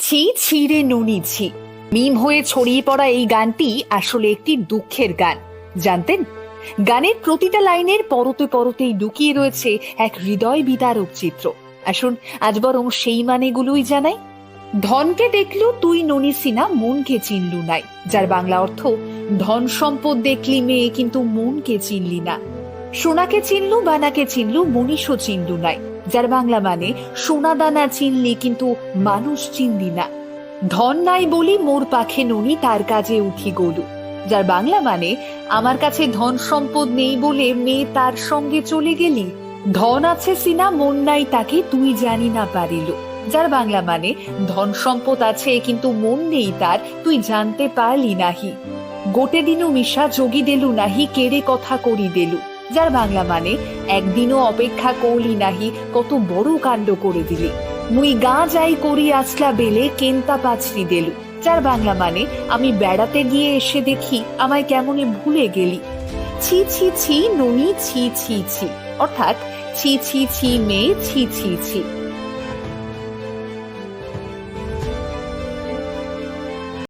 ছি ছি রে ননি ছি। মিম হয়ে ছড়িয়ে পড়া এই গানটি আসলে একটি দুঃখের গান, জানতেন? গানের প্রতিটা লাইনের পরতে পরতেই লুকিয়ে রয়েছে এক হৃদয় বিদারক চিত্র। আসুন আজ বরং সেই মানেগুলোই জানাই। ধনকে দেখলু তুই ননি সিনা, মনকে চিনলু নাই। যার বাংলা অর্থ, ধন সম্পদ দেখলি মেয়ে কিন্তু মনকে চিনলি না। সোনাকে চিনলু বানাকে চিনলু, মনীষও চিনলু নাই। যার বাংলা মানে, সোনা দানা চিনলি কিন্তু মানুষ চিনলি না। ধন নাই বলি মোর পাখে ননি, তার কাজে উঠি গলু। যার বাংলা মানে, আমার কাছে ধন সম্পদ নেই বলে মেয়ে তার সঙ্গে চলে গেলি। ধন আছে সিনা মন নাই তাকে, তুই জানি না পারিল। যার বাংলা মানে, ধন সম্পদ আছে কিন্তু মন নেই তার, তুই জানতে পারলি নাহি। গোটে দিনও মিশা যোগী দেলু নাহি, কেড়ে কথা করি দেলু। যার বাংলা মানে, একদিনও অপেক্ষা করলি নাহি, কত বড় কাণ্ড করে দিলি। মুই গা যাই করি আসলা বেলে, কেন্তা পাছরি দেলু। যার বাংলা মানে, আমি বেড়াতে গিয়ে এসে দেখি আমায় কেমনে ভুলে গেলি। ছি ছি ছি ননি ছি ছি ছি, অর্থাৎ ছি ছি ছি মেয়ে ছি ছি ছি।